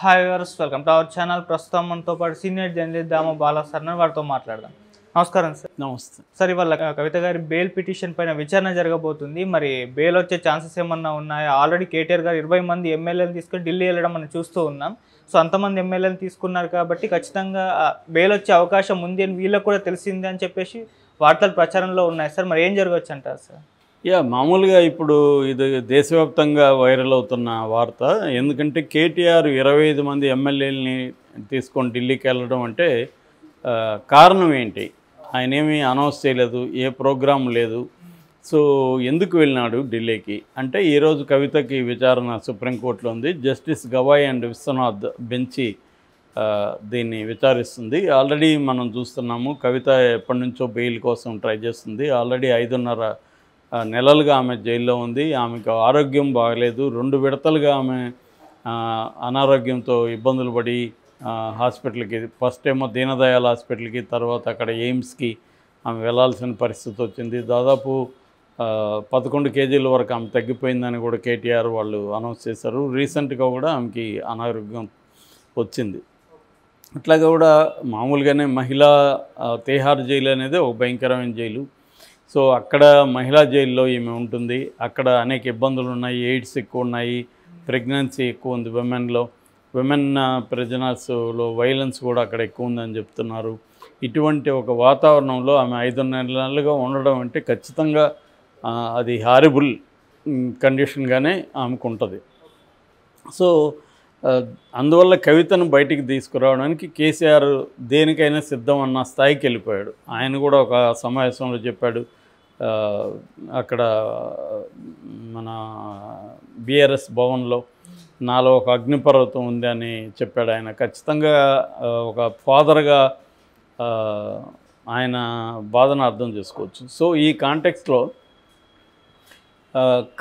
Hi viewers, welcome to our channel. ప్రస్తుతం మనతో పాటు సీనియర్ జర్నలిస్ట్ దామ బాలా సార్ వారితో మాట్లాడదాం. నమస్కారం సార్. నమస్తే సార్, ఇవాళ కవిత గారి బెయిల్ పిటిషన్ పైన విచారణ జరగబోతుంది. మరి బెయిల్ వచ్చే ఛాన్సెస్ ఏమన్నా ఉన్నాయా? ఆల్రెడీ కేటీఆర్ గారు 20 మంది ఎమ్మెల్యేలు తీసుకొని ఢిల్లీ వెళ్ళడం మనం చూస్తూ ఉన్నాం. సో అంతమంది ఎమ్మెల్యేలు తీసుకున్నారు కాబట్టి ఖచ్చితంగా బెయిల్ వచ్చే అవకాశం ఉంది అని వీళ్ళకి కూడా తెలిసింది అని చెప్పేసి వార్తలు ప్రచారంలో ఉన్నాయి సార్. మరి ఏం జరగవచ్చు అంటారు సార్? మామూలుగా ఇప్పుడు ఇది దేశవ్యాప్తంగా వైరల్ అవుతున్న వార్త. ఎందుకంటే కేటీఆర్ 25 మంది ఎమ్మెల్యేలని తీసుకొని ఢిల్లీకి వెళ్ళడం అంటే కారణం ఏంటి? ఆయన ఏమీ అనౌన్స్ చేయలేదు, ఏ ప్రోగ్రాం లేదు. సో ఎందుకు వెళ్ళినాడు ఢిల్లీకి అంటే, ఈరోజు కవితకి విచారణ సుప్రీంకోర్టులో ఉంది. Justice Gavai and Vishwanath bench దీన్ని విచారిస్తుంది. ఆల్రెడీ మనం చూస్తున్నాము, కవిత ఎప్పటి నుంచో బెయిల్ కోసం ట్రై చేస్తుంది. ఆల్రెడీ 5.5 నెలలుగా ఆమె జైల్లో ఉంది. ఆమెకు ఆరోగ్యం బాగలేదు. 2 విడతలుగా ఆమె అనారోగ్యంతో ఇబ్బందులు పడి హాస్పిటల్కి, ఫస్ట్ ఏమో దీనదయాల్ హాస్పిటల్కి, తర్వాత అక్కడ ఎయిమ్స్కి ఆమె వెళ్ళాల్సిన పరిస్థితి వచ్చింది. దాదాపు 11 కేజీల వరకు ఆమె తగ్గిపోయిందని కూడా కేటీఆర్ వాళ్ళు అనౌన్స్ చేశారు. రీసెంట్గా కూడా ఆమెకి అనారోగ్యం వచ్చింది. అట్లాగే కూడా మామూలుగానే మహిళా తిహార్ జైలు అనేది ఒక భయంకరమైన జైలు. సో అక్కడ మహిళా జైల్లో ఈమె ఉంటుంది. అక్కడ అనేక ఇబ్బందులు ఉన్నాయి. ఎయిడ్స్ ఎక్కువ ఉన్నాయి, ప్రెగ్నెన్సీ ఎక్కువ ఉంది విమెన్ ప్రిజనర్స్లో వైలెన్స్ కూడా అక్కడ ఎక్కువ ఉందని చెప్తున్నారు. ఇటువంటి ఒక వాతావరణంలో ఆమె 5 నెలలుగా ఉండడం అంటే ఖచ్చితంగా అది హారిబుల్ కండిషన్గానే ఆమెకు ఉంటుంది. సో అందువల్ల కవితను బయటికి తీసుకురావడానికి కేసీఆర్ దేనికైనా సిద్ధం అన్న స్థాయికి వెళ్ళిపోయాడు. ఆయన కూడా ఒక సమావేశంలో చెప్పాడు, అక్కడ మన బీఆర్ఎస్ భవన్లో నాలో ఒక అగ్నిపర్వతం ఉంది అని చెప్పాడు. ఆయన ఖచ్చితంగా ఒక ఫాదర్గా ఆయన బాధను అర్థం చేసుకోవచ్చు. సో ఈ కాంటెక్స్ట్లో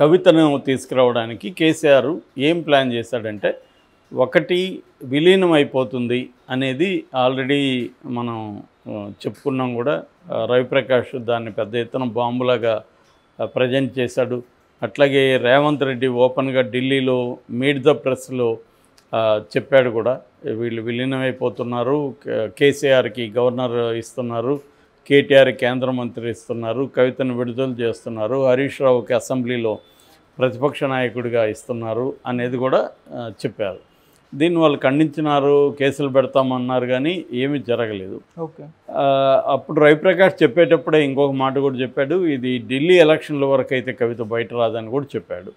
కవితను తీసుకురావడానికి కేసీఆర్ ఏం ప్లాన్ చేశాడంటే, ఒకటి విలీనం అయిపోతుంది అనేది ఆల్రెడీ మనం చెప్పుకున్నాం కూడా. రవిప్రకాష్ దాన్ని పెద్ద ఎత్తున బాంబులాగా ప్రజెంట్ చేశాడు. అట్లాగే రేవంత్ రెడ్డి ఓపెన్గా ఢిల్లీలో మీట్ ద ప్రెస్లో చెప్పాడు కూడా, వీళ్ళు విలీనం అయిపోతున్నారు, కేసీఆర్కి గవర్నర్ ఇస్తున్నారు, కేటీఆర్ కేంద్ర మంత్రి ఇస్తున్నారు, కవితను విడుదల చేస్తున్నారు, హరీష్ రావుకి అసెంబ్లీలో ప్రతిపక్ష నాయకుడిగా ఇస్తున్నారు అనేది కూడా చెప్పారు. దీన్ని వాళ్ళు ఖండించినారు, కేసులు పెడతామన్నారు, కానీ ఏమీ జరగలేదు. ఓకే. అప్పుడు రవిప్రకాష్ చెప్పేటప్పుడే ఇంకొక మాట కూడా చెప్పాడు, ఇది ఢిల్లీ ఎలక్షన్ల వరకు అయితే కవిత బయట రాదని కూడా చెప్పాడు.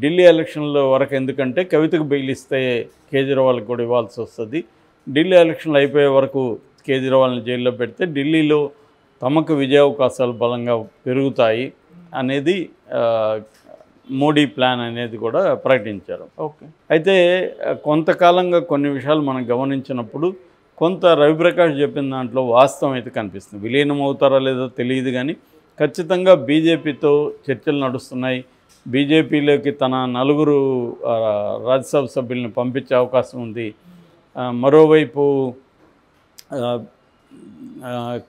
ఢిల్లీ ఎలక్షన్ల వరకు ఎందుకంటే కవితకు బెయిల్ ఇస్తే కేజ్రీవాల్కి కూడా ఇవ్వాల్సి వస్తుంది. ఢిల్లీ ఎలక్షన్లు అయిపోయే వరకు కేజ్రీవాల్ని జైల్లో పెడితే ఢిల్లీలో తమకు విజయావకాశాలు బలంగా పెరుగుతాయి అనేది మోడీ ప్లాన్ అనేది కూడా ప్రకటించారు. ఓకే. అయితే కొంతకాలంగా కొన్ని విషయాలు మనం గమనించినప్పుడు కొంత రవిప్రకాష్ చెప్పిన దాంట్లో వాస్తవం అయితే కనిపిస్తుంది. విలీనం అవుతారా లేదో తెలియదు, కానీ ఖచ్చితంగా బీజేపీతో చర్చలు నడుస్తున్నాయి. బీజేపీలోకి తన 4 రాజ్యసభ సభ్యులను పంపించే అవకాశం ఉంది. మరోవైపు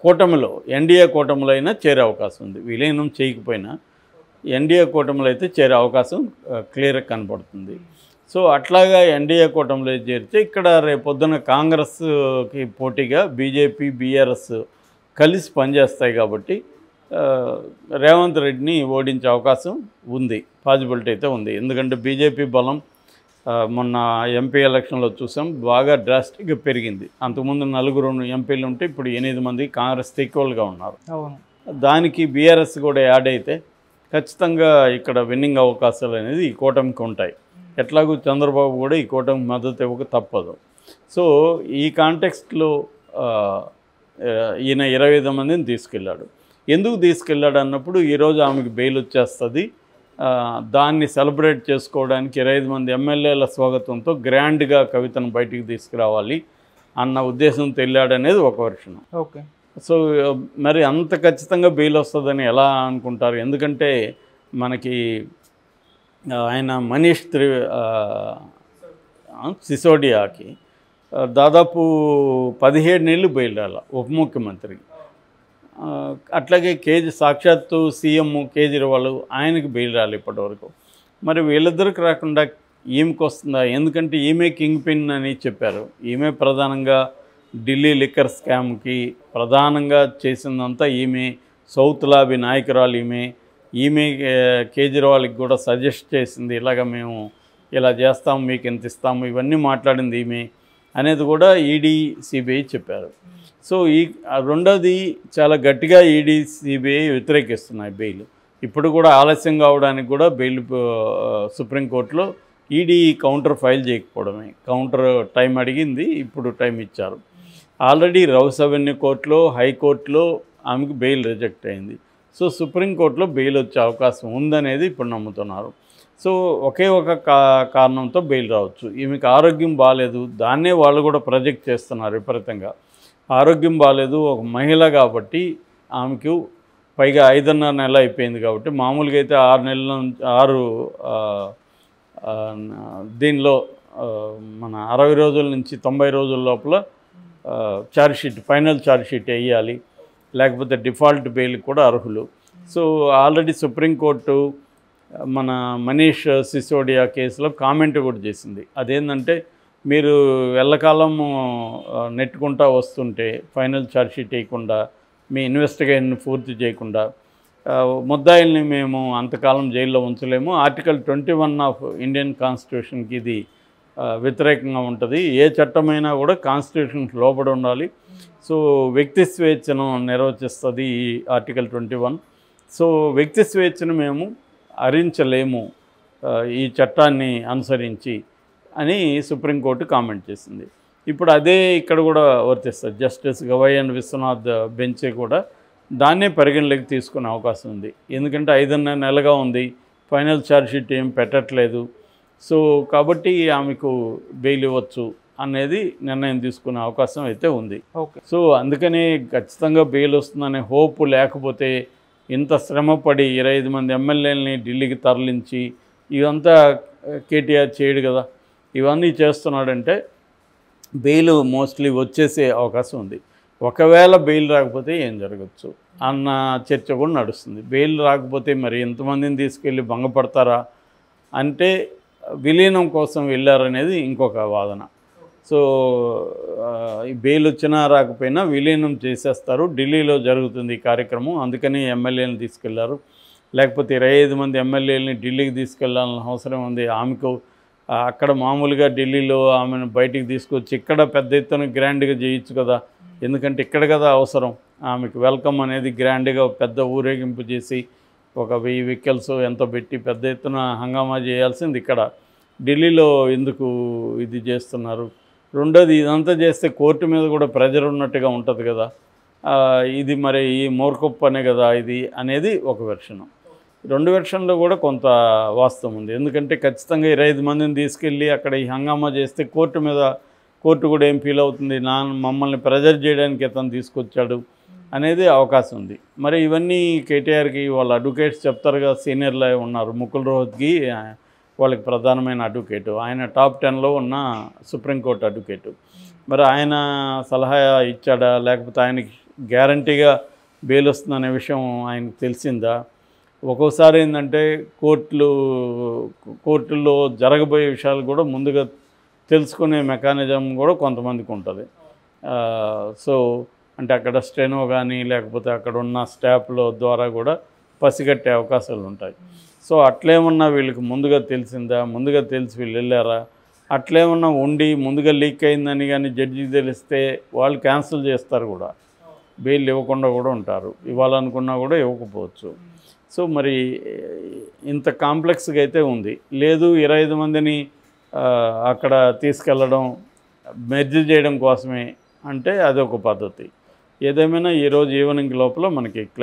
కూటమిలో, ఎన్డీఏ కూటమిలో అయినా చేరే అవకాశం ఉంది. విలీనం చేయకపోయినా ఎన్డీఏ కూటమిలో అయితే చేరే అవకాశం క్లియర్గా కనపడుతుంది. సో అట్లాగా ఎన్డీఏ కూటమిలో చేరితే ఇక్కడ రేపొద్దున కాంగ్రెస్కి పోటీగా బీజేపీ, బీఆర్ఎస్ కలిసి పనిచేస్తాయి కాబట్టి రేవంత్ రెడ్డిని ఓడించే అవకాశం ఉంది, పాజిబిలిటీ అయితే ఉంది. ఎందుకంటే బీజేపీ బలం మొన్న ఎంపీ ఎలక్షన్లో చూసాం, బాగా డ్రాస్టిక్గా పెరిగింది. అంతకుముందు 4 ఎంపీలు ఉంటే ఇప్పుడు 8 మంది కాంగ్రెస్ ఈక్వల్గా ఉన్నారు. దానికి బీఆర్ఎస్ కూడా యాడ్ అయితే ఖచ్చితంగా ఇక్కడ విన్నింగ్ అవకాశాలు అనేది ఈ కూటమికి ఉంటాయి. ఎట్లాగూ చంద్రబాబు కూడా ఈ కూటమికి మద్దతు ఇవ్వక తప్పదు. సో ఈ కాంటెక్స్ట్లో ఈయన 25 మందిని తీసుకెళ్ళాడు. ఎందుకు తీసుకెళ్ళాడు అన్నప్పుడు, ఈరోజు ఆమెకు బెయిల్ వచ్చేస్తుంది, దాన్ని సెలబ్రేట్ చేసుకోవడానికి 25 మంది ఎమ్మెల్యేల స్వాగతంతో గ్రాండ్గా కవితను బయటికి తీసుకురావాలి అన్న ఉద్దేశంతో వెళ్ళాడనేది ఒక వెర్షన్. ఓకే. సో మరి అంత ఖచ్చితంగా బెయిల్ వస్తుందని ఎలా అనుకుంటారు? ఎందుకంటే మనకి ఆయన మనీష్ సిసోడియాకి దాదాపు 17 నెలలు బెయిల్ రాల, ఉప ముఖ్యమంత్రికి. అట్లాగే సాక్షాత్తు సీఎం కేజ్రీవాల్, ఆయనకి బెయిల్ రాలి ఇప్పటివరకు. మరి వీళ్ళిద్దరికి రాకుండా ఈమెకు వస్తుందా, ఎందుకంటే ఈమె కింగ్ పిన్ అని చెప్పారు. ఈమె ప్రధానంగా ఢిల్లీ లిక్కర్ స్కామ్కి ప్రధానంగా చేసిందంతా ఈమె, సౌత్ లాబీ నాయకురాలు ఈమె కేజ్రీవాల్కి కూడా సజెస్ట్ చేసింది, ఇలాగ మేము ఇలా చేస్తాము, మీకు ఎంత ఇస్తాము, ఇవన్నీ మాట్లాడింది ఈమె అనేది కూడా ఈడీ సిబిఐ చెప్పారు. సో రెండోది చాలా గట్టిగా ఈడీ సిబిఐ వ్యతిరేకిస్తున్నాయి బెయిల్. ఇప్పుడు కూడా ఆలస్యం కావడానికి కూడా బెయిల్ సుప్రీంకోర్టులో ఈడీ కౌంటర్ ఫైల్ చేయకపోవడమే, కౌంటర్ టైం అడిగింది, ఇప్పుడు టైం ఇచ్చారు. ఆల్రెడీ రౌస్ అవెన్యూ కోర్టులో, హైకోర్టులో ఆమెకు బెయిల్ రిజెక్ట్ అయింది. సో సుప్రీంకోర్టులో బెయిల్ వచ్చే అవకాశం ఉందనేది ఇప్పుడు నమ్ముతున్నారు. సో ఒకే ఒక కారణంతో బెయిల్ రావచ్చు. ఈమెకు ఆరోగ్యం బాగాలేదు, దాన్నే వాళ్ళు కూడా ప్రొజెక్ట్ చేస్తున్నారు విపరీతంగా. ఆరోగ్యం బాగాలేదు, ఒక మహిళ కాబట్టి ఆమెకు పైగా 5.5 నెలలు అయిపోయింది కాబట్టి, మామూలుగా అయితే 6 నెలల నుంచి 6 దీనిలో మన 60 రోజుల నుంచి 90 రోజుల లోపల ఛార్జ్షీట్, ఫైనల్ ఛార్జ్షీట్ వేయాలి, లేకపోతే డిఫాల్ట్ బెయిల్ కూడా అర్హులు. సో ఆల్రెడీ సుప్రీంకోర్టు మన మనీష్ సిసోడియా కేసులో కామెంట్ కూడా చేసింది. అదేంటంటే, మీరు ఎల్లకాలం నెట్టుకుంటా వస్తుంటే ఫైనల్ ఛార్జ్షీట్ వేయకుండా, మీ ఇన్వెస్టిగేషన్ పూర్తి చేయకుండా ముద్దాయిల్ని మేము అంతకాలం జైల్లో ఉంచలేము. ఆర్టికల్ 21 ఆఫ్ ఇండియన్ కాన్స్టిట్యూషన్కి ఇది వ్యతిరేకంగా ఉంటుంది. ఏ చట్టమైనా కూడా కాన్స్టిట్యూషన్కి లోబడి ఉండాలి. సో వ్యక్తి స్వేచ్ఛను నిర్వచిస్తుంది ఈ ఆర్టికల్ 21. సో వ్యక్తి స్వేచ్ఛను మేము హరించలేము ఈ చట్టాన్ని అనుసరించి అని సుప్రీంకోర్టు కామెంట్ చేసింది. ఇప్పుడు అదే ఇక్కడ కూడా వర్తిస్తుంది. Justice Gavai and Vishwanath bench కూడా దాన్నే పరిగణలోకి తీసుకునే అవకాశం ఉంది. ఎందుకంటే 5.5 నెలలుగా ఉంది, ఫైనల్ ఛార్జ్షీట్ ఏం పెట్టట్లేదు. సో కాబట్టి ఆమెకు బెయిల్ ఇవ్వచ్చు అనేది నిర్ణయం తీసుకునే అవకాశం అయితే ఉంది. ఓకే. సో అందుకనే ఖచ్చితంగా బెయిల్ వస్తుందనే హోప్ లేకపోతే ఇంత శ్రమపడి 25 మంది ఎమ్మెల్యేలని ఢిల్లీకి తరలించి ఇదంతా కేటీఆర్ చేయడు కదా. ఇవన్నీ చేస్తున్నాడంటే బెయిల్ మోస్ట్లీ వచ్చేసే అవకాశం ఉంది. ఒకవేళ బెయిల్ రాకపోతే ఏం జరగచ్చు అన్న చర్చ కూడా నడుస్తుంది. బెయిల్ రాకపోతే మరి ఎంతమందిని తీసుకెళ్ళి భంగపడతారా అంటే విలీనం కోసం వెళ్ళారనేది ఇంకొక వాదన. సో ఈ బెయిల్ వచ్చినా రాకపోయినా విలీనం చేసేస్తారు. ఢిల్లీలో జరుగుతుంది ఈ కార్యక్రమం, అందుకని ఎమ్మెల్యేలను తీసుకెళ్లారు. లేకపోతే 25 మంది ఎమ్మెల్యేలని ఢిల్లీకి తీసుకెళ్లాలని అవసరం ఉంది ఆమెకు. అక్కడ మామూలుగా ఢిల్లీలో ఆమెను బయటికి తీసుకొచ్చి ఇక్కడ పెద్ద ఎత్తున గ్రాండ్గా చేయొచ్చు కదా, ఎందుకంటే ఇక్కడ కదా అవసరం. ఆమెకు వెల్కమ్ అనేది గ్రాండ్గా పెద్ద ఊరేగింపు చేసి ఒక 1000 వెహికల్స్ ఎంతో పెట్టి పెద్ద ఎత్తున హంగామా చేయాల్సింది ఇక్కడ. ఢిల్లీలో ఎందుకు ఇది చేస్తున్నారు? రెండోది, ఇదంతా చేస్తే కోర్టు మీద కూడా ప్రెజర్ ఉన్నట్టుగా ఉంటుంది కదా. ఇది మరి ఈ మోర్కప్ అనే కదా ఇది అనేది ఒక వెర్షన్. 2 వెర్షన్లో కూడా కొంత వాస్తవం ఉంది. ఎందుకంటే ఖచ్చితంగా 25 మందిని తీసుకెళ్ళి అక్కడ ఈ హంగామా చేస్తే కోర్టు కూడా ఏం ఫీల్ అవుతుంది, మమ్మల్ని ప్రెజర్ చేయడానికి ఇతను తీసుకొచ్చాడు అనేది అవకాశం ఉంది. మరి ఇవన్నీ కేటీఆర్కి వాళ్ళ అడ్వకేట్స్ చెప్తారు కదా, సీనియర్లో ఉన్నారు. ముకుల్ రోహత్గి వాళ్ళకి ప్రధానమైన అడ్వకేటు, ఆయన టాప్ 10లో ఉన్న సుప్రీంకోర్టు అడ్వకేటు. మరి ఆయన సలహా ఇచ్చాడా, లేకపోతే ఆయనకి గ్యారంటీగా బెయిల్ వస్తుందనే విషయం ఆయనకు తెలిసిందా? ఒక్కోసారి ఏంటంటే కోర్టుల్లో జరగబోయే విషయాలు కూడా ముందుగా తెలుసుకునే మెకానిజం కూడా కొంతమందికి ఉంటుంది. సో అంటే అక్కడ స్టెనో కానీ లేకపోతే అక్కడ ఉన్న స్టాఫ్ల ద్వారా కూడా పసిగట్టే అవకాశాలు ఉంటాయి. సో అట్లేమన్నా వీళ్ళకి ముందుగా తెలిసిందా, ముందుగా తెలిసి వీళ్ళు వెళ్ళారా, అట్లేమన్నా ఉండి ముందుగా లీక్ అయిందని కానీ జడ్జికి తెలిస్తే వాళ్ళు క్యాన్సిల్ చేస్తారు కూడా, బెయిల్ ఇవ్వకుండా కూడా ఉంటారు. ఇవ్వాలనుకున్నా కూడా ఇవ్వకపోవచ్చు. సో మరి ఇంత కాంప్లెక్స్గా అయితే ఉంది. లేదు 25 మందిని అక్కడ తీసుకెళ్ళడం మెర్జ్ చేయడం కోసమే అంటే అదొక పద్ధతి. ఏదేమైనా ఈరోజు ఈవినింగ్ లోపల మనకి